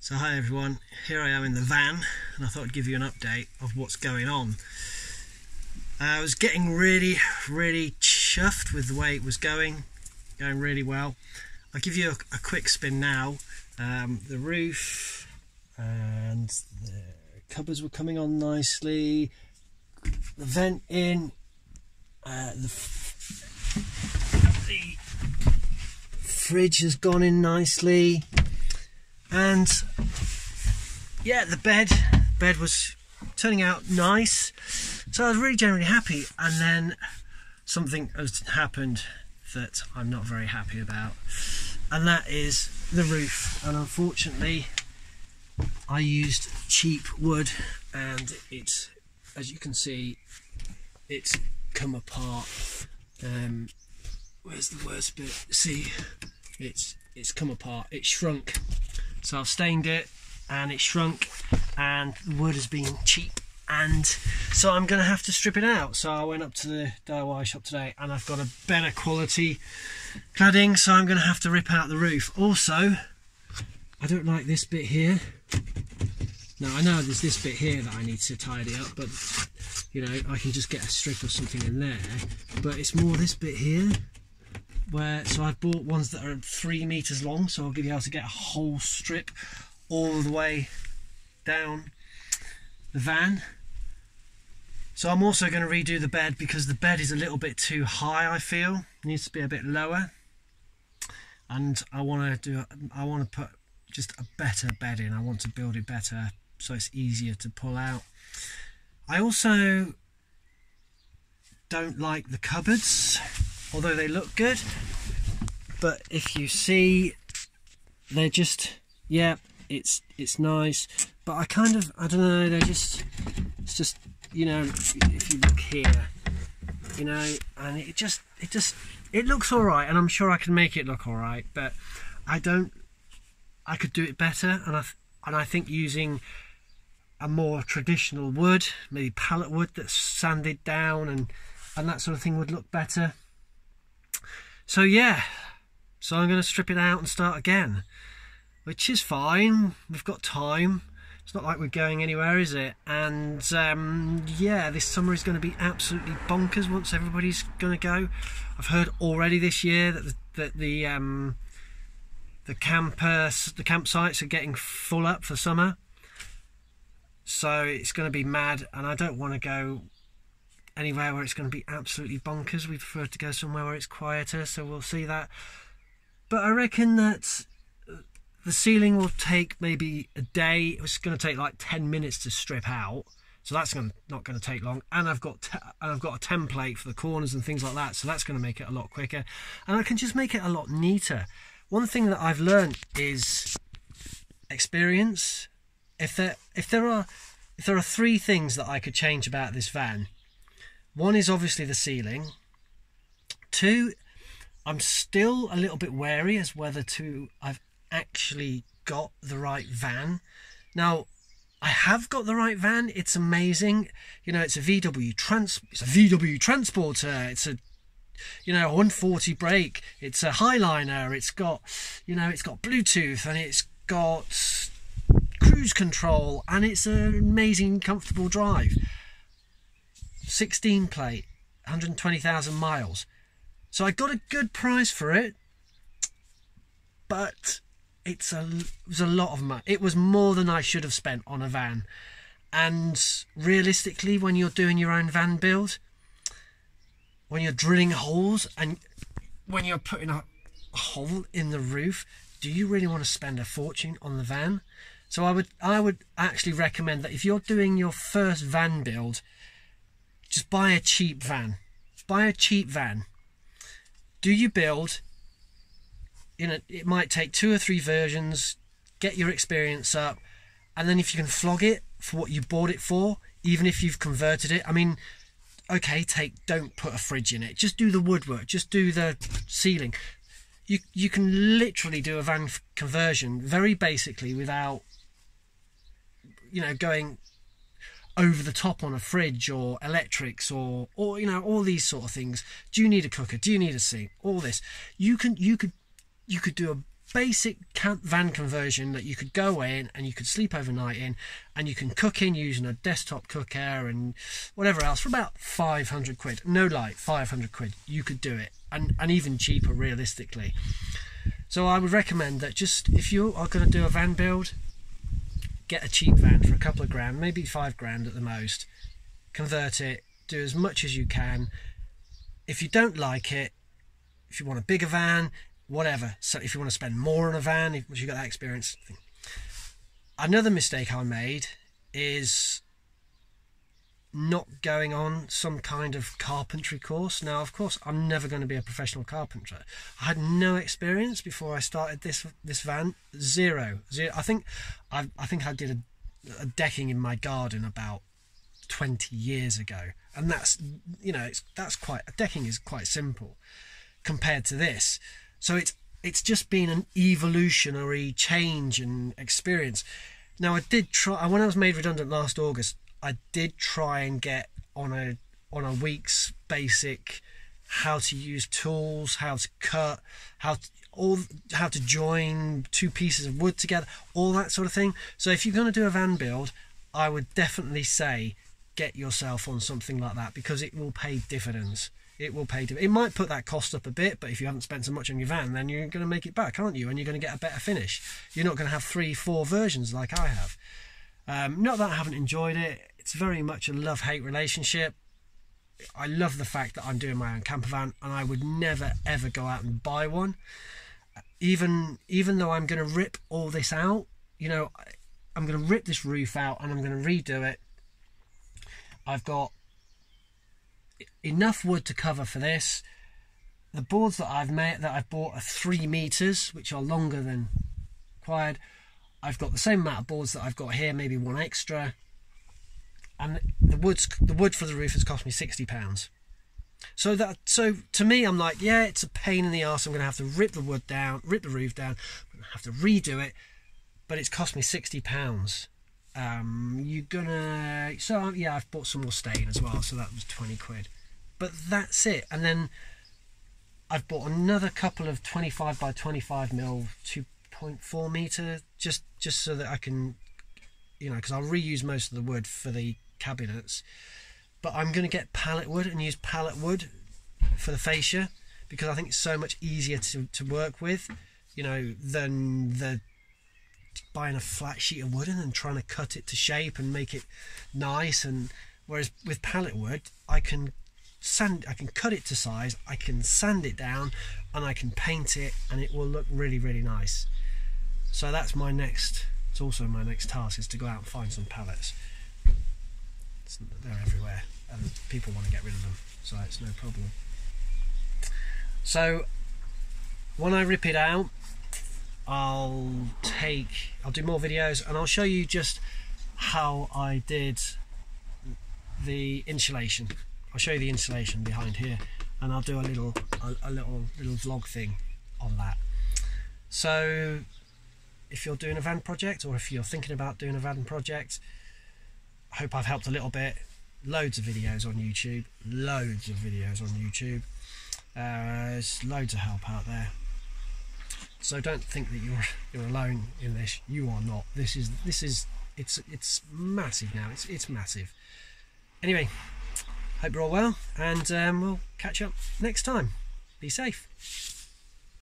So hi everyone, here I am in the van and I thought I'd give you an update of what's going on. I was getting really chuffed with the way it was going really well. I'll give you a quick spin now. The roof and the cupboards were coming on nicely, the vent in, the fridge has gone in nicely, and yeah, the bed was turning out nice, so I was really generally happy. And then something has happened that I'm not very happy about, and that is the roof. And unfortunately I used cheap wood and it's, as you can see, it's come apart. Where's the worst bit? See, it's come apart, it's shrunk. So I've stained it and it shrunk, and the wood has been cheap, and so I'm going to have to strip it out. So I went up to the DIY shop today and I've got a better quality cladding, so I'm going to have to rip out the roof. Also, I don't like this bit here. Now I know there's this bit here that I need to tidy up, but you know, I can just get a strip or something in there, but it's more this bit here where, so I've bought ones that are 3 meters long, so I'll be able to get a whole strip all the way down the van. So I'm also going to redo the bed because the bed is a little bit too high, I feel. It needs to be a bit lower, and I want to put just a better bed in. I want to build it better so it's easier to pull out. I also don't like the cupboards, although they look good, but if you see, they're just, yeah, it's nice, but I don't know, it's just, you know, if you look here, you know, and it looks all right, and I'm sure I can make it look all right, but I could do it better, and I think using a more traditional wood, maybe pallet wood that's sanded down and that sort of thing, would look better. So yeah, so I'm going to strip it out and start again, which is fine. We've got time. It's not like we're going anywhere, is it? And yeah, this summer is going to be absolutely bonkers once everybody's going to go. I've heard already this year that the campsites are getting full up for summer, so it's going to be mad, and I don't want to go anywhere where it's going to be absolutely bonkers. We prefer to go somewhere where it's quieter, so we'll see that. But I reckon that the ceiling will take maybe a day. It's going to take like 10 minutes to strip out, so that's not going to take long. And I've got a template for the corners and things like that, so that's going to make it a lot quicker, and I can just make it a lot neater. One thing that I've learned is experience. If there are 3 things that I could change about this van, one is obviously the ceiling. 2, I'm still a little bit wary as whether I've actually got the right van. Now, I have got the right van. It's amazing. You know, it's a VW Transporter. It's a, you know, 140 brake. It's a Highliner. It's got, you know, it's got Bluetooth, and it's got cruise control, and it's an amazing, comfortable drive. 16 plate, 120,000 miles. So I got a good price for it, but it was a lot of money. It was more than I should have spent on a van. And realistically, when you're doing your own van build, when you're drilling holes and when you're putting a hole in the roof, do you really want to spend a fortune on the van? So I would actually recommend that if you're doing your first van build, just buy a cheap van. Buy a cheap van. Do your build. You know, it might take 2 or 3 versions. Get your experience up, and then if you can flog it for what you bought it for, even if you've converted it. I mean, okay, don't put a fridge in it. Just do the woodwork. Just do the ceiling. You can literally do a van conversion very basically without, you know, going over the top on a fridge or electrics or you know, all these sort of things. Do you need a cooker? Do you need a sink? All this. You could do a basic van conversion that you could go in and you could sleep overnight in, and you can cook in using a desktop cooker and whatever else for about 500 quid. No lie, 500 quid. You could do it, and even cheaper realistically. So I would recommend that just if you are going to do a van build, get a cheap van for a couple of grand, maybe 5 grand at the most. Convert it, do as much as you can. If you don't like it, if you want a bigger van, whatever. So if you want to spend more on a van, if you got that experience. Another mistake I made is not going on some kind of carpentry course. Now, of course, I'm never going to be a professional carpenter. I had no experience before I started this van. Zero. I think I did a decking in my garden about 20 years ago, and that's, you know, decking is quite simple compared to this. So it's just been an evolutionary change and experience. Now, I did try, when I was made redundant last August, I did try and get on a week's basic how to use tools, how to cut, how to join 2 pieces of wood together, all that sort of thing. So if you're going to do a van build, I would definitely say get yourself on something like that, because it will pay dividends. It will pay dividends. It might put that cost up a bit, but if you haven't spent so much on your van, then you're going to make it back, aren't you? And you're going to get a better finish. You're not going to have 3-4 versions like I have. Not that I haven't enjoyed it. It's very much a love-hate relationship. I love the fact that I'm doing my own camper van, and I would never ever go out and buy one. Even though I'm going to rip all this out, you know, I'm going to rip this roof out and I'm going to redo it. I've got enough wood to cover for this. The boards that I've bought are 3 meters, which are longer than required. I've got the same amount of boards that I've got here, maybe 1 extra. And the wood for the roof has cost me £60. So to me, I'm like, yeah, it's a pain in the arse. I'm going to have to rip the roof down. I'm going to have to redo it, but it's cost me £60. So yeah, I've bought some more stain as well, so that was 20 quid. But that's it. And then I've bought another couple of 25 by 25 mil 2.4 meter, just so that I can, you know, because I'll reuse most of the wood for the cabinets. But I'm going to get pallet wood and use pallet wood for the fascia, because I think it's so much easier to work with, you know, than buying a flat sheet of wood and then trying to cut it to shape and make it nice. And whereas with pallet wood, I can cut it to size, I can sand it down, and I can paint it, and it will look really, really nice. So that's it's also my next task, is to go out and find some pallets. They're everywhere and people want to get rid of them, so it's no problem. So when I rip it out, I'll do more videos, and I'll show you just how I did the insulation. I'll show you the insulation behind here, and I'll do a little vlog thing on that. So if you're doing a van project, or if you're thinking about doing a van project, I hope I've helped a little bit. Loads of videos on YouTube, there's loads of help out there. So don't think that you're alone in this. You are not. It's massive now. It's massive. Anyway, hope you're all well, and we'll catch up next time. Be safe.